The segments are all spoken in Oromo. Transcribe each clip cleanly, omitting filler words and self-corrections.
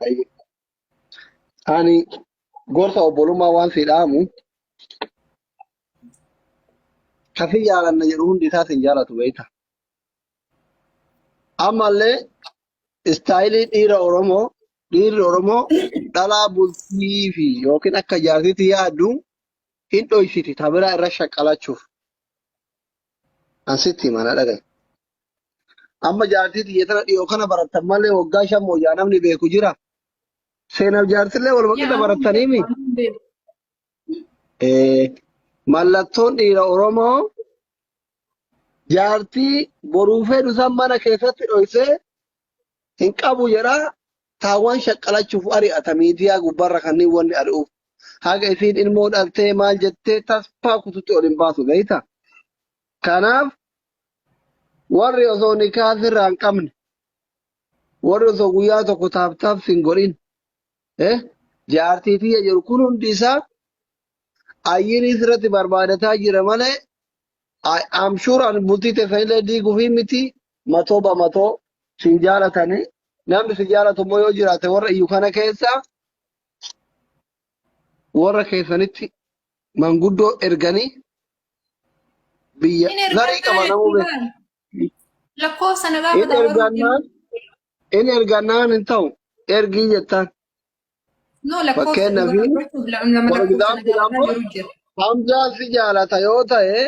أي أني قرص أبولو ما وان سيدامو كفي على النجرون دي تاسين جالة بيتا أما اللي استايلي دير أورومو دلا بلتي في يوكين أكا جارتي تيادو إنتو يسيتي تابرا الرشاك على تشوف أنسيتي ما نلقى أما جارتي تيتنا يوكنا برات مالي وقاشا موجانا من بيكو جرا سينا جارتي اللي والوقت يا هم براتنيمي بيبقى إيه مالتون دير أورومو جارتي بروفه نسان مانا كيسات رويسه هنقابو جرا تاوان شقلاچوف أريئة ميديا غبارة خاني واني أرئوف haga isiin ilmoo dhaltee maal jettee tasfaa kututti ol hin baasu beeyta. Kanaaf warri osoo nikaa sirraa hin qabne warri osoo guyyaa tokko taaf sin godhin jaartii tiyya jedhu kun hundi isaa ayyinii sirratti barbaadataa jira malee amshuuraan bultii teessanillee diiguufii miti matoo ba matoo sin jaalatanii namni si jaalatu immoo yoo jiraate warra iyyuu kana keessa warra keessanitti manguddoo erganii biyya إن zarii إرجعنا qaba namuu beeku. يتبان لكو سنة In قابة ورود ergannaan in ergannaan hin ta'u ergii jettaan نو لكو fakkeenyaaf لما for لكو سنة example قابة ammoo يرجع Hamzaan si jaalata yoo ta'e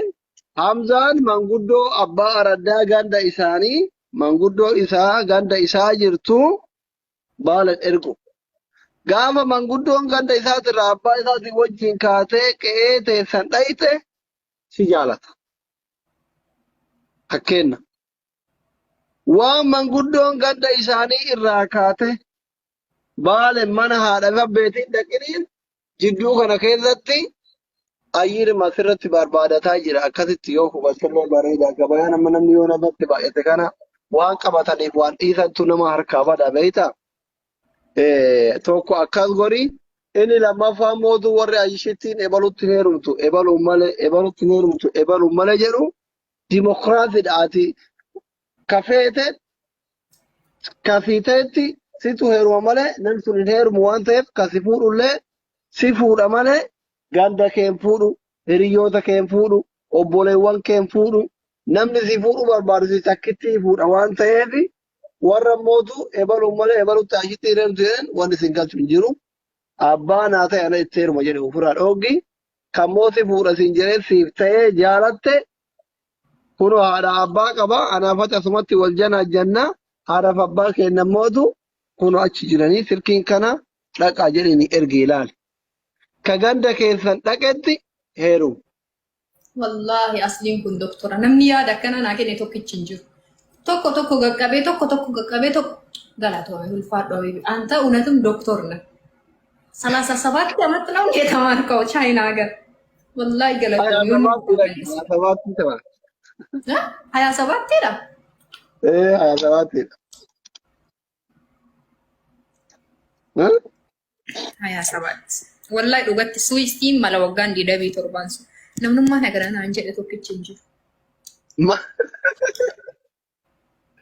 Hamzaan manguddoo abbaa araddaa ganda isaanii manguddoo isaa ganda isaa jirtu baala ergu gaafa manguddoon ganda isaatirraa abbaa isaatii wajjin kaatee qe'ee teessan dhayite si jaalata fakkeenna waan manguddoon ganda isaanii irraa kaate baale mana haadha gabbeetiin dhaqiniin jidduu kana keessatti ayyir masirratti barbaadataa jira akkasitti yoo hubachuu bareeda gabayaan amma namni yoo namatti baay'ate kana waan qabataniif waan dhiisantu nama harkaa bada beeyta tokko akkas gori inni lammaffaa mootuu warri ayyishittiin ebalutti heerumtu ebaluun malee jedhu dimokiraasiidhaati kafeete kasiiteetti situ heeruma malee namni sun hin heerumu waan ta'eef kasi fuudhullee si fuudha malee ganda keen fuudhu hiriyoota keen fuudhu obboleewwan keen fuudhu namni si fuudhu barbaadu si takkitti fuudha waan ta'eef warra mootu ebaluun malee ebalutti ashitti hireemtu jedhan wanni sin galchu hin jiru abbaa naa ta'e ana itti heeruma jedhe ofirraa dhooggi kan mooti fuudha sin jedhee siif ta'ee jaalatte kunoo haadha abbaa qaba anaafati asumatti wal janaa jannaa haadhaaf abbaa kennan mootu kunoo achi jiranii silkiin kana dhaqaa jedhini ergi ilaali. كجندا كيسن تكتي هيرو والله أصلين كن دكتورة نمني يا دكنا ناكني توكي تشنجو توكو غكابي توكو غكابي توكو غلطوا الفاتو أنت ونتم دكتورنا سلاسة سبات كمتنا ونكتا ماركو شاينا أجر والله غلطوا يوم هيا سبات تيرا إيه هيا سبات تيرا هيا سبات والله دوغت سويستين مالا وغان دي دبي توربانسو نمنما نغرانا انجل توكي تشنجو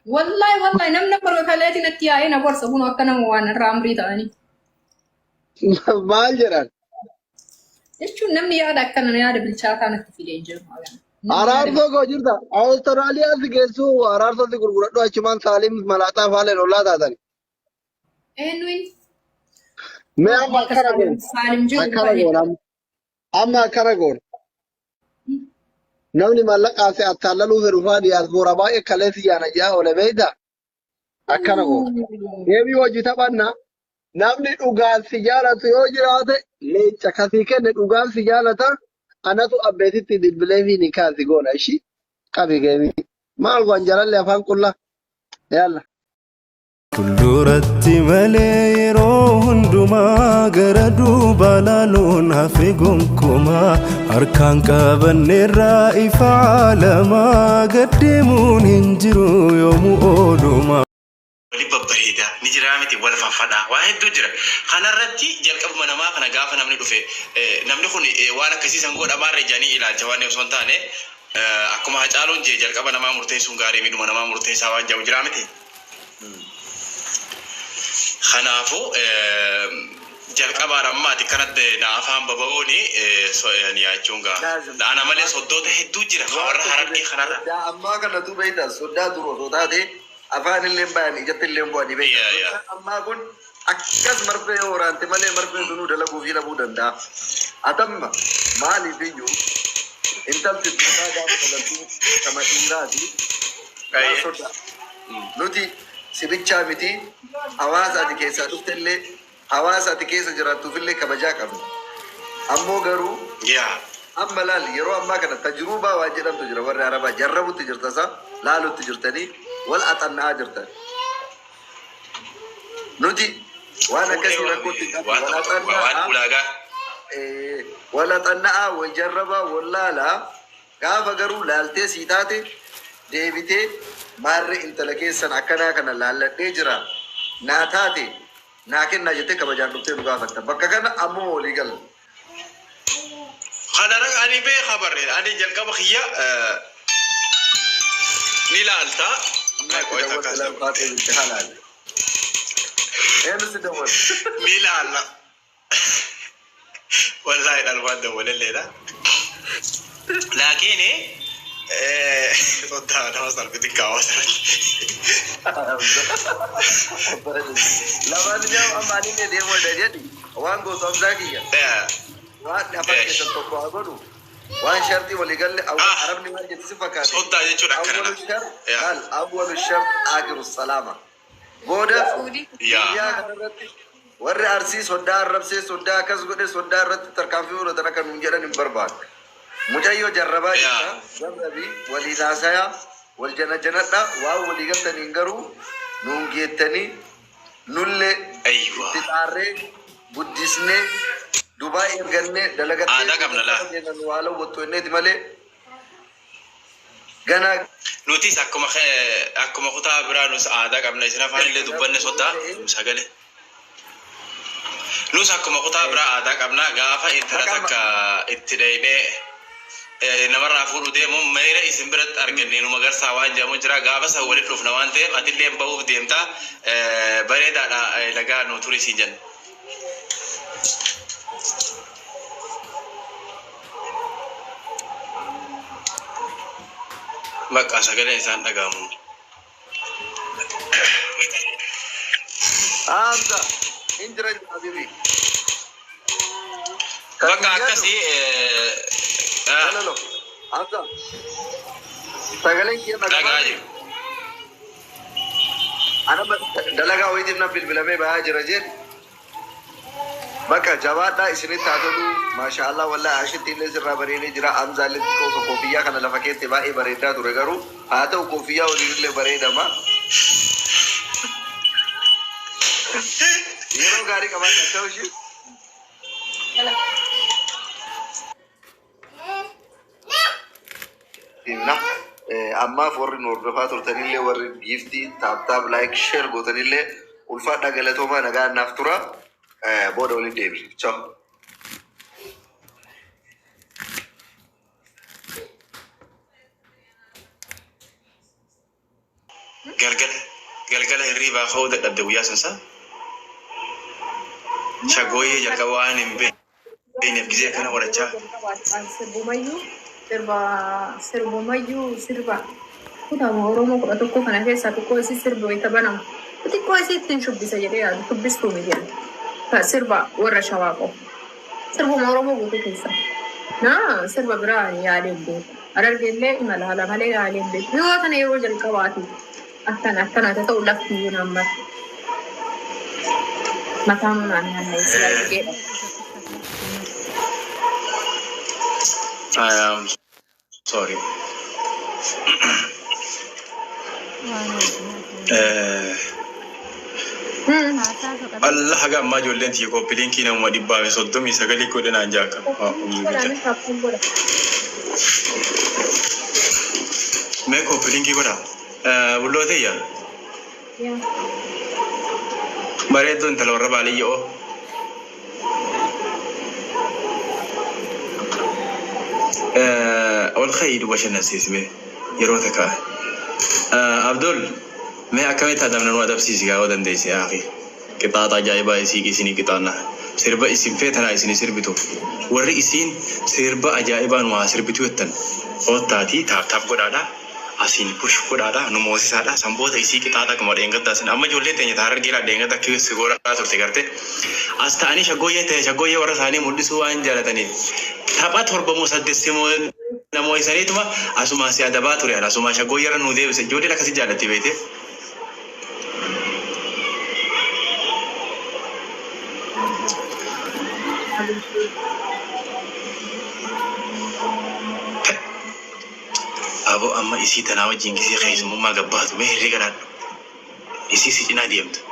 والله نمنا برو خلاتي نتي اي نبر سبون وكنا موان رامري تاني ما جران ايش نمني يا دكنا يا بالشاتا نتفي دينجر Ararso ko jirta Australia sigeessu ararso si gurguradhu achumaan Saalim malaaxaa faaleen ollaa taatani. انوين Mee amma akkana goona amma akkana goona namni mallaqaa si attaallaluu fedhu faa diyaaspoora baay'ee kaleessi yaana ji'a oole beeyta akkana goona. Deebii hojii taphanna namni dhugaan si jaalatu yoo jiraate leenca kasii kenne dhugaan si jaalata anatu abbeetitti bilbilee fi ni kaasi goona ishii qabi geemii maal goon jalallee afaan qullaa yalla. Kulluratti malee yeroo hundumaa gara duuba laaluun hafe gonkumaa harkaan qabanneerraa ifa caalamaa gaddeemuun hin jiru yoomuu oolumaa. Babbareeda ni jira miti wal faffadhaa waa hedduu jira kanarratti jalqabuma namaa kana gaafa namni dhufe namni kun waan akkasiisan godhamaarra ijanii ilaalcha waan osoo hin taane akkuma hacaaluun jee jalqaba namaa murteessuun gaarii midhuma namaa murteessaa waan jedhu jira miti. خنافو jalqaba rammaati kanatti na afaan babagooni yani achunga ana male soddoota hedduu jira warra harargee kanarra amma kana tu beeyta soddaa duro sodaate afaan illee bayan ijatti illee bu'ani beeyta amma kun akkas marfee waraante malee marfee sunuu dalaguu fi labuu danda'a atamma maaliif iyyuu intalti tuutaa gaafa dalaltuu kamatiiraati soda nuti sibichaa miti hawaasaati keessaa dhufte illee hawaasa ati keessa jiraattuuf illee kabajaa qabna. Ammoo garuu amma laal yeroo ammaa kana tajruubaa waan jedhamtu jira warri Arabaa jarrabutti jirtasa laalutti jirtanii wal axanna'aa jirtan. Nuti waan akkasii rakkootti wal axanna'aa wal jarrabaa wal laalaa gaafa garuu laaltee sii taate deebitee maarree intala keessan akkanaa kana laalladhee jira naa taate لكن نجتك كبجان دكتور مقافة بكا كان أمو ليقل خانا رك أني بي خبر أني جلقا بخيا نيلالتا نيلالا والله الألوان دول الليلة لكن صدق أنا وصل بدك أوصل لما نجاو أماني ندير ودجدي وان قو صمزاكي وان أفكي تنطقوا أقولوا وان شرطي ولي قال لي أول عربني ما جت سفكاتي أول الشرط آخر السلامة بودا يا ورّي أرسي صدّار ربسي صدّار كذا صدّار رت تركان فيه ولا تركان منجرا نبرباد مجايو جربا جتا جربي ولي ناسايا والجنة جنتا واو ولي قلت نينجرو نونجيتني نولي تتعرّي بديسني دبي إرجعني دلقت هذا قبل لا نوالو وتويني تملي جنا نوتيس أكما خطأ برانوس هذا قبل إسنا فان اللي دبنا صدّا مساقله نوس أكما خطأ برا هذا قبل غافا إنترتك إتداينه نمر نفور ده مم ميرا اسم برد أرجعني نمغر سوان جامو جرا غافا سوالي تروف نوان ده أتلي أمباو ديمتا بريد على لقى نوتوري سيجن بقى سجل إنسان تجامو هذا إندرج حبيبي بقى كسي لا لا هذا سجلين كيا دعاجي أنا دلقا ويدنا في البلاد بهاج رجل بقى جواد إسني تاجلو ما شاء الله والله عشان تيلس الرابرين جرا أمزال كوسو كوفيا كنا لفكيت تباعي بريدا تورجارو هذا كوفيا وليل بريدا ما يرو غاري كمان تاوشي نا أما فوري نوردفات ورتنيلة وري جيفتي تاب لايك شير غوتنيلة والفات دعالتهما نجار نفتورا بود ولي ديبل تشو galgala hirriibaa ka'uu dadhabde guyyaa sansaa shagooyee jalqaba waan hin beekneef gizee kana horachaa sirba kutaama Oromoo kudha tokko kana keessaa tokko isii sirba wayita banamu xiqqoo isii ittiin shubbisa jedhee yaadu dubbistuu miidiyaan sirba warra shawaa qofa sirbuma Oromoo guutuu keessa naa sirba biraa yaadeen beeku Harargeellee imala haala malee yaadeen beeku yoo tana yeroo jalqabaati akkana ta'u lafti nama mataan naannoo Israa'el I am sorry. Allah haga amma ijoolleen tiyya koppiliinkii namuma dhibbaame 39 godhanaan jaaka. Mee koppiliinkii godha? Bullooteeyya? Bareedduu intala warra baaliyyoo. والخير وشنا سيسمه يروتك عبدول ما أكمل تدمنا نوادب سيسي قاعد نديس يا أخي قطعة جايبة إسيني قطعنا سربا إسين فيتنا إسيني سربتو ورّي إسين سربا أجايبان وها سربتو يتن أوتاتي تاب قدادا أسين push قدادا نموسي سادا سنبوتا إسي قطعة كما دينغتا سن أما جولي تنجي تارر جيلا دينغتا كيو سيغورا تورتي كرتي أستاني شغوية ورساني مدسو أنجالتاني تابات هربا مسدسيمو نمو إسانيتما أسوما سيادة توريان أسوما شغوية رنو ديبس جولي لكسي جالتي بيتي أبو أما إسي تناوى جنكسي خيس مما قباتو مهري قران إسي سجنا ديمت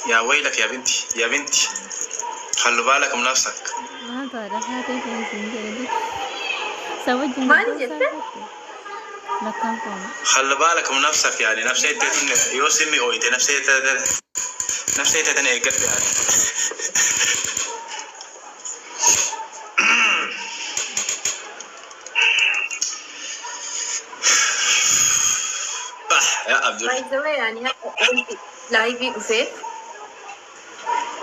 يا ويلك يا بنتي خلوا بالك من نفسك ما تعرف هاتي في الزنجة سوى ما الجنة جدا لكان فانا خلوا بالك من نفسك يعني نفسي يوسمي أويتي نفسي تتنى قلبي يعني يا عبد باي ذا واي يعني لايفي وفيت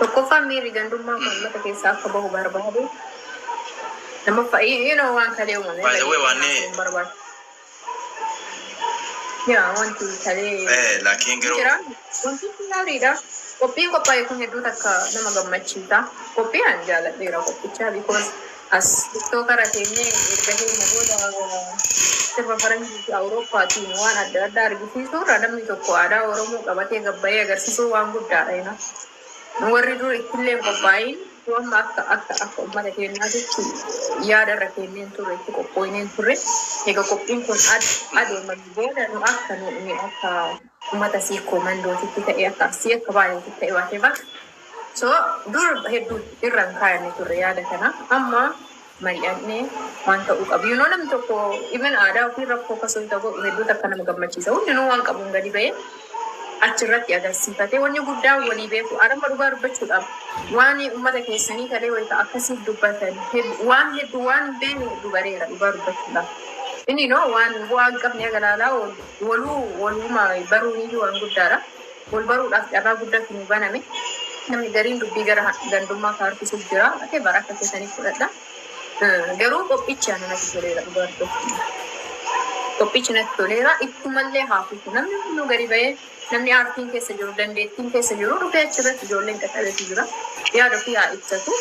tokkoffaa miirri gandummaa uummata keessaa akka bahu barbaadu lammaffaa yoo waan kalee uumame By the way, barbaadu yaa wanti kalee laakiin garuu jira wanti gaariidha qophiin qophaa'e kun hedduu takka nama gammachiisa qophii an jaaladheera qophichaa because as tiktokara teenyee erga keenya booda sirba faranjii fi awurooppaatiin waan adda addaa argisiisuurra namni tokko aadaa oromoo qabatee gabbayee agarsiisuu waan guddaadha warri dur ittillee qophaa'in waan akka uummata keenyaatitti yaada irra kenneen turre itti qophooyneen turre egaa qophiin kun adeeman booda nu akka nuyi akka uummata siikoo mandootitti ta'e akka arsii akka baay'eetti ta'e waatee bakka so dur hedduu irraan kaayannee turre yaada kana amma mari'annee waan ta'uu qabu namni tokko even aadaa ofii rakkoo kasoo ta'u hedduu takka nama gammachiisa hundinuu waan qabuun gadi ba'ee achirratti agarsiifate wanni guddaan walii beeku adama dhugaa dubbachuudhaaf waan uummata keessanii talee wayita akkasii dubbatan waan hedduu waan beenu dubareera dhugaa dubbachuudhaaf inni waan bu'aan qabne agalaalaa waluma baruun waan guddaadha wal baruudhaaf carraa guddaatu nu baname namni gariin dubbii gara gandummaa kaartisuuf jira ate baraka keessanii fudhadha garuu qophicha namatti toleera dhugaa dubbachuudhaaf qophichi natti toleera ittumallee haafisu namni hunduu gadi ba'ee namni aartiin keessa jiru dandeettiin keessa jiru dhufee achirratti ijoolleen qaqqabeetu jira yaada ofii haa ibsatu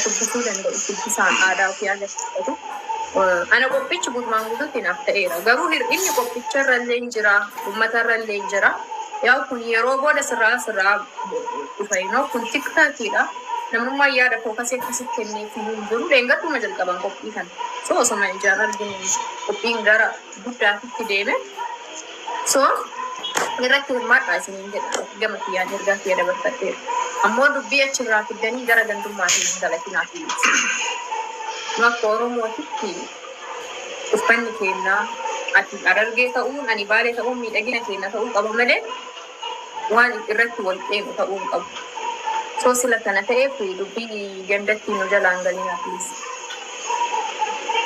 dubbisuu danda'u dubbisaan aadaa ofii agarsiifatu ana qophichi guutumaan guutuutti naaf ta'eera garuu hir'inni qophicharra illee jira uummatarra illee jira yaa kun yeroo booda sirraa dhufa kun tiktaakiidha namummaa yaada fookasii akkasitti kenneef hin jiru leengatuma jalqaban qophii kana so osoma ijaarra arginu qophiin gara guddaatitti deeme so irratti hirmaadhaa isiniin jedha gama kiyyaan ergaa kiyya dabarfadheera ammoo dubbii achirraa fiddanii gara gandummaatiin dalaginaa fi nu akka oromootitti uffanni keenyaa ati Harargee ta'uun ani Baalee ta'uun miidhagina keenya ta'uu qaba malee waan irratti wal qeequ ta'uu qabu so sila kana ta'eef dubbii gandatti nu jalaan galinaa please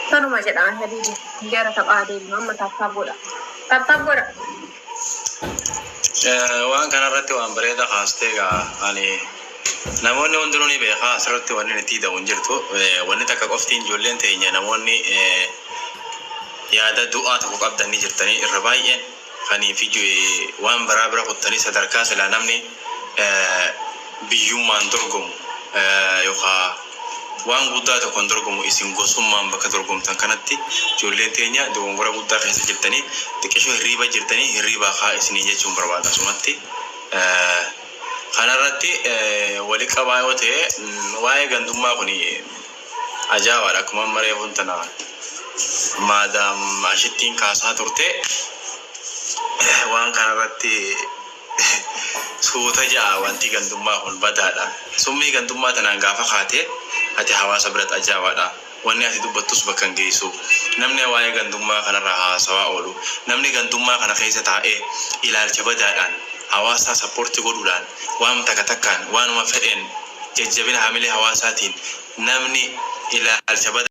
tanuma jedhama habiibi gara taphaa deemu amma taaptaa godha waan kanarratti waan bareeda haastee ani namoonni hundinuu ni beekaa asirratti wanni itti da'uun jirtu wanni takka qoftiin ijoolleen teenya namoonni yaada du'aa tokko qabdanii jirtanii irra baay'een kaniif waan biraa bira kuttanii sadarkaa silaa namni biyyummaan dorgomu yookaan waan guddaa tokkoon dorgomu isin gosummaan bakka dorgomtan kanatti ijoolleen teenya dogongora guddaa keessa jirtanii xiqqeeshoo hirriiba jirtanii hirriibaa haa isinii jechuun barbaada asumatti kanarratti wali qabaa yoo ta'e waa'ee gandummaa kun ajaa'ibaadha akkuma mareefuun tana maadaam ashittiin kaasaa turte waan kanarratti suuta ja'a wanti gandummaa kun badaadha summii gandummaa tanaan gaafa kaatee ati hawaasa biratti ajaa'ibaadha wanni ati dubbattus bakka hin geessu namni waa'ee gandummaa kanarraa haasawaa oolu namni gandummaa kana keessa taa'ee ilaalcha badaadhaan hawaasa sappoortii godhuudhaan waan takkaan waanuma fedheen jajjabina hamilee hawaasaatiin namni ilaalcha badaa